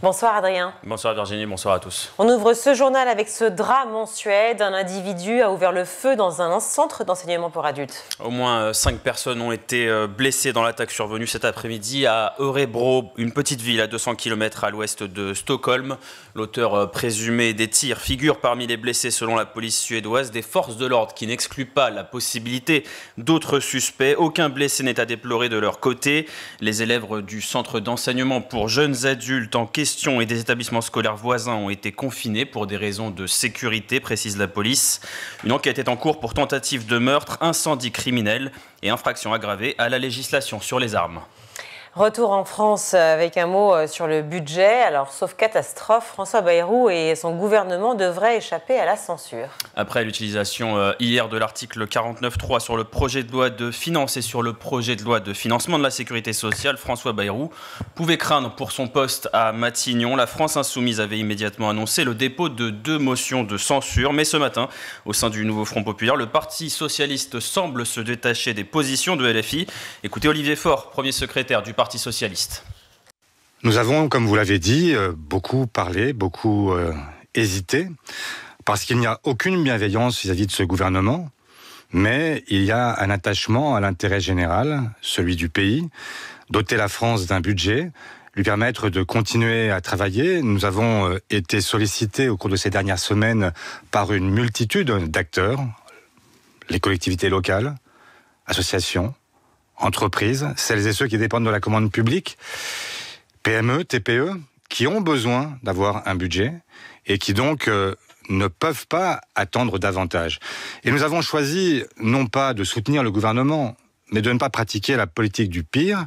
Bonsoir Adrien. Bonsoir Virginie, bonsoir à tous. On ouvre ce journal avec ce drame en Suède. Un individu a ouvert le feu dans un centre d'enseignement pour adultes. Au moins 5 personnes ont été blessées dans l'attaque survenue cet après-midi à Örebro, une petite ville à 200 km à l'ouest de Stockholm. L'auteur présumé des tirs figure parmi les blessés selon la police suédoise. Des forces de l'ordre qui n'excluent pas la possibilité d'autres suspects. Aucun blessé n'est à déplorer de leur côté. Les élèves du centre d'enseignement pour jeunes adultes en question et des établissements scolaires voisins ont été confinés pour des raisons de sécurité, précise la police. Une enquête est en cours pour tentative de meurtre, incendie criminel et infraction aggravée à la législation sur les armes. Retour en France avec un mot sur le budget. Alors, sauf catastrophe, François Bayrou et son gouvernement devraient échapper à la censure. Après l'utilisation hier de l'article 49.3 sur le projet de loi de finances et sur le projet de loi de financement de la sécurité sociale, François Bayrou pouvait craindre pour son poste à Matignon. La France Insoumise avait immédiatement annoncé le dépôt de 2 motions de censure. Mais ce matin, au sein du nouveau Front Populaire, le Parti Socialiste semble se détacher des positions de LFI. Écoutez Olivier Faure, premier secrétaire du Parti Socialiste. Nous avons, comme vous l'avez dit, beaucoup parlé, beaucoup hésité, parce qu'il n'y a aucune bienveillance vis-à-vis de ce gouvernement, mais il y a un attachement à l'intérêt général, celui du pays, doter la France d'un budget, lui permettre de continuer à travailler. Nous avons été sollicités au cours de ces dernières semaines par une multitude d'acteurs, les collectivités locales, associations, entreprises, celles et ceux qui dépendent de la commande publique, PME, TPE, qui ont besoin d'avoir un budget et qui donc ne peuvent pas attendre davantage. Et nous avons choisi non pas de soutenir le gouvernement, mais de ne pas pratiquer la politique du pire,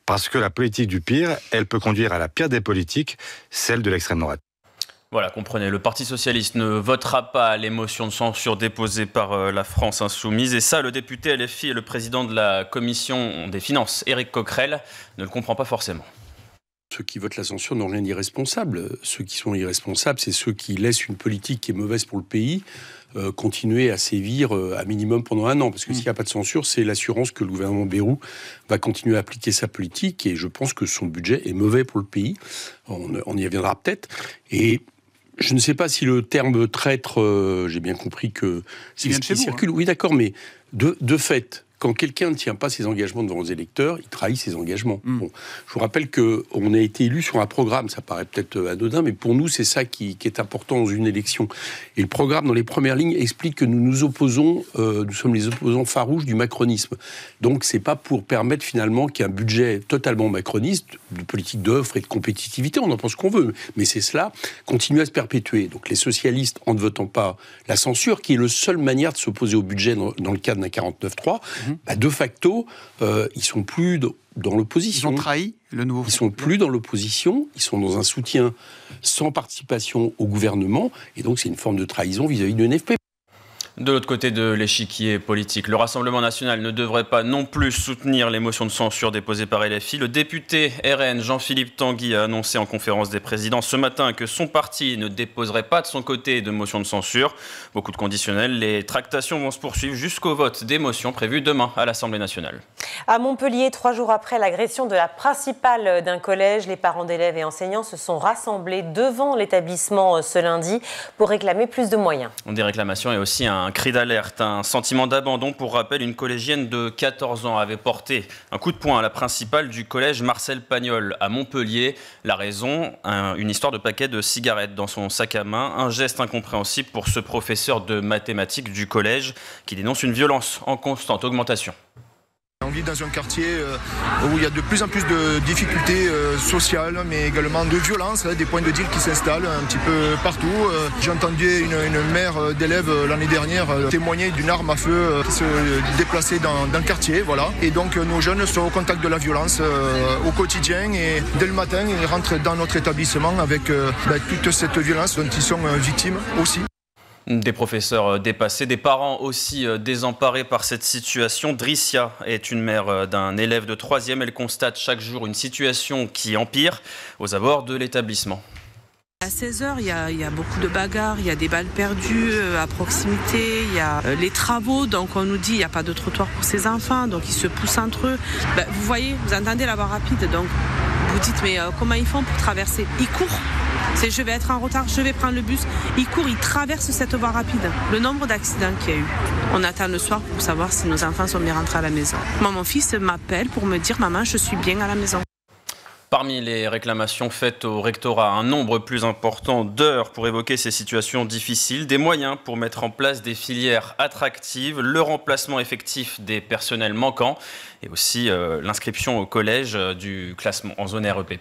parce que la politique du pire, elle peut conduire à la pire des politiques, celle de l'extrême droite. Voilà, comprenez, le Parti Socialiste ne votera pas les motions de censure déposées par la France Insoumise. Et ça, le député LFI et le président de la Commission des Finances, Éric Coquerel, ne le comprend pas forcément. Ceux qui votent la censure n'ont rien d'irresponsable. Ceux qui sont irresponsables, c'est ceux qui laissent une politique qui est mauvaise pour le pays continuer à sévir à minimum pendant 1 an. Parce que s'il n'y a pas de censure, c'est l'assurance que le gouvernement Bayrou va continuer à appliquer sa politique. Et je pense que son budget est mauvais pour le pays. On y reviendra peut-être. Et je ne sais pas si le terme traître, j'ai bien compris que c'est ce qui circule. Oui, d'accord, mais de fait, quand quelqu'un ne tient pas ses engagements devant les électeurs, il trahit ses engagements. Bon, je vous rappelle qu'on a été élu sur un programme, ça paraît peut-être anodin, mais pour nous, c'est ça qui est important dans une élection. Et le programme, dans les premières lignes, explique que nous nous opposons, nous sommes les opposants farouches du macronisme. Donc, c'est pas pour permettre finalement qu'il y ait un budget totalement macroniste, de politique d'offre et de compétitivité, on en pense qu'on veut, mais c'est cela, continue à se perpétuer. Donc, les socialistes, en ne votant pas la censure, qui est la seule manière de s'opposer au budget dans le cadre d'un 49.3, de facto, ils sont plus dans l'opposition. Ils ont trahi le nouveau. Ils sont plus dans l'opposition, ils sont dans un soutien sans participation au gouvernement, et donc c'est une forme de trahison vis-à-vis de l'NFP. De l'autre côté de l'échiquier politique, le Rassemblement national ne devrait pas non plus soutenir les motions de censure déposées par LFI. Le député RN Jean-Philippe Tanguy a annoncé en conférence des présidents ce matin que son parti ne déposerait pas de son côté de motions de censure. Beaucoup de conditionnels. Les tractations vont se poursuivre jusqu'au vote des motions prévues demain à l'Assemblée nationale. À Montpellier, 3 jours après l'agression de la principale d'un collège, les parents d'élèves et enseignants se sont rassemblés devant l'établissement ce lundi pour réclamer plus de moyens. Des réclamations et aussi un cri d'alerte, un sentiment d'abandon. Pour rappel, une collégienne de 14 ans avait porté un coup de poing à la principale du collège Marcel Pagnol à Montpellier. La raison, une histoire de paquet de cigarettes dans son sac à main. Un geste incompréhensible pour ce professeur de mathématiques du collège qui dénonce une violence en constante augmentation. On vit dans un quartier où il y a de plus en plus de difficultés sociales, mais également de violence, des points de deal qui s'installent un petit peu partout. J'ai entendu une mère d'élèves l'année dernière témoigner d'une arme à feu qui se déplaçait dans le quartier. Voilà. Et donc nos jeunes sont au contact de la violence au quotidien et dès le matin, ils rentrent dans notre établissement avec toute cette violence dont ils sont victimes aussi. Des professeurs dépassés, des parents aussi désemparés par cette situation. Dricia est une mère d'un élève de 3e. Elle constate chaque jour une situation qui empire aux abords de l'établissement. À 16h, il y a beaucoup de bagarres, il y a des balles perdues à proximité, il y a les travaux, donc on nous dit il n'y a pas de trottoir pour ces enfants, donc ils se poussent entre eux. Vous voyez, vous entendez la voie rapide, donc Vous dites, mais comment ils font pour traverser? Ils courent. Je vais être en retard, je vais prendre le bus. Ils courent, ils traversent cette voie rapide. Le nombre d'accidents qu'il y a eu. On attend le soir pour savoir si nos enfants sont bien rentrés à la maison. Moi, mon fils m'appelle pour me dire, maman, je suis bien à la maison. Parmi les réclamations faites au rectorat, un nombre plus important d'heures pour évoquer ces situations difficiles, des moyens pour mettre en place des filières attractives, le remplacement effectif des personnels manquants et aussi l'inscription au collège du classement en zone REP+.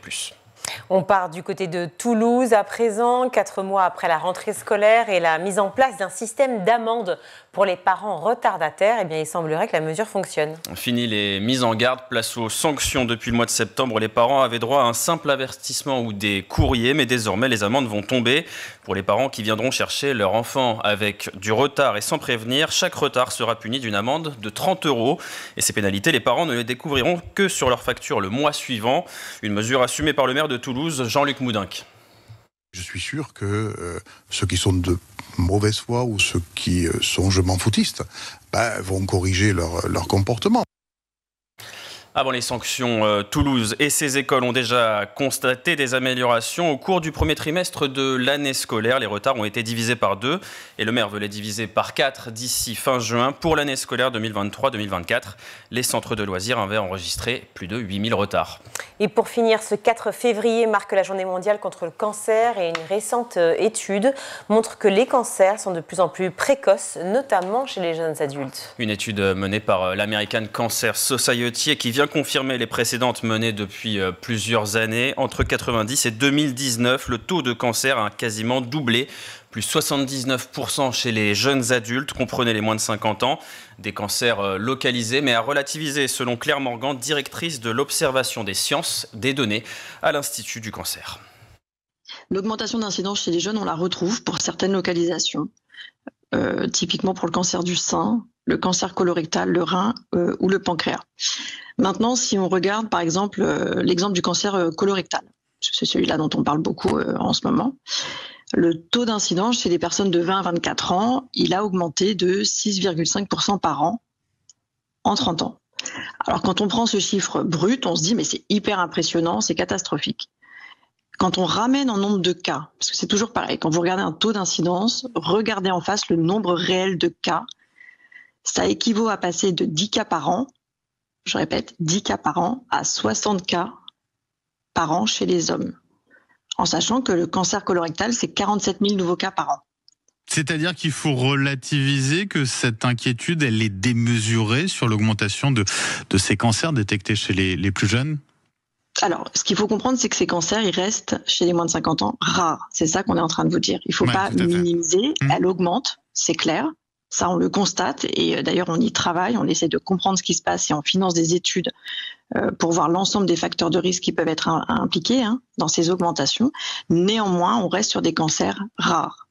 On part du côté de Toulouse à présent, 4 mois après la rentrée scolaire et la mise en place d'un système d'amende pour les parents retardataires. Eh bien, il semblerait que la mesure fonctionne. Fini les mises en garde, place aux sanctions. Depuis le mois de septembre, les parents avaient droit à un simple avertissement ou des courriers, mais désormais, les amendes vont tomber. Pour les parents qui viendront chercher leur enfant avec du retard et sans prévenir, chaque retard sera puni d'une amende de 30 €. Et ces pénalités, les parents ne les découvriront que sur leur facture le mois suivant. Une mesure assumée par le maire de Toulouse, Jean-Luc Moudinque. Je suis sûr que ceux qui sont de mauvaise foi ou ceux qui sont je m'en foutistes vont corriger leur comportement. Avant les sanctions, Toulouse et ses écoles ont déjà constaté des améliorations. Au cours du premier trimestre de l'année scolaire, les retards ont été divisés par 2 et le maire veut les diviser par 4 d'ici fin juin. Pour l'année scolaire 2023-2024, les centres de loisirs avaient enregistré plus de 8000 retards. Et pour finir, ce 4 février marque la journée mondiale contre le cancer et une récente étude montre que les cancers sont de plus en plus précoces, notamment chez les jeunes adultes. Une étude menée par l'American Cancer Society qui vient confirmer les précédentes menées depuis plusieurs années. Entre 90 et 2019, le taux de cancer a quasiment doublé. Plus 79% chez les jeunes adultes, comprenez les moins de 50 ans. Des cancers localisés, mais à relativiser, selon Claire Morgan, directrice de l'observation des sciences des données à l'Institut du cancer. L'augmentation d'incidence chez les jeunes, on la retrouve pour certaines localisations. Typiquement pour le cancer du sein, le cancer colorectal, le rein ou le pancréas. Maintenant, si on regarde par exemple l'exemple du cancer colorectal, c'est celui-là dont on parle beaucoup en ce moment, le taux d'incidence chez les personnes de 20 à 24 ans, il a augmenté de 6,5% par an en 30 ans. Alors quand on prend ce chiffre brut, on se dit mais c'est hyper impressionnant, c'est catastrophique. Quand on ramène en nombre de cas, parce que c'est toujours pareil, quand vous regardez un taux d'incidence, regardez en face le nombre réel de cas, ça équivaut à passer de 10 cas par an, je répète, 10 cas par an, à 60 cas par an chez les hommes. En sachant que le cancer colorectal, c'est 47 000 nouveaux cas par an. C'est-à-dire qu'il faut relativiser, que cette inquiétude, elle est démesurée sur l'augmentation de ces cancers détectés chez les plus jeunes ? Alors, ce qu'il faut comprendre, c'est que ces cancers, ils restent chez les moins de 50 ans rares. C'est ça qu'on est en train de vous dire. Il ne faut pas minimiser. Elle augmente, c'est clair. Ça, on le constate. Et d'ailleurs, on y travaille. On essaie de comprendre ce qui se passe et on finance des études pour voir l'ensemble des facteurs de risque qui peuvent être impliqués dans ces augmentations. Néanmoins, on reste sur des cancers rares.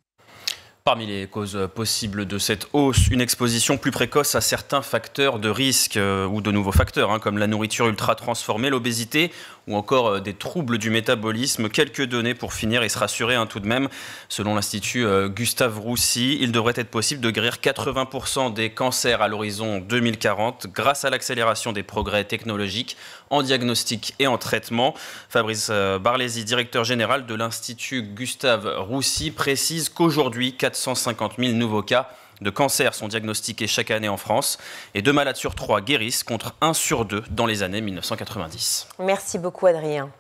Parmi les causes possibles de cette hausse, une exposition plus précoce à certains facteurs de risque ou de nouveaux facteurs, comme la nourriture ultra transformée, l'obésité ou encore des troubles du métabolisme. Quelques données pour finir et se rassurer tout de même. Selon l'Institut Gustave Roussy, il devrait être possible de guérir 80% des cancers à l'horizon 2040 grâce à l'accélération des progrès technologiques en diagnostic et en traitement. Fabrice Barlési, directeur général de l'Institut Gustave Roussy, précise qu'aujourd'hui, 450 000 nouveaux cas de cancer sont diagnostiqués chaque année en France et 2 malades sur 3 guérissent contre 1 sur 2 dans les années 1990. Merci beaucoup Adrien.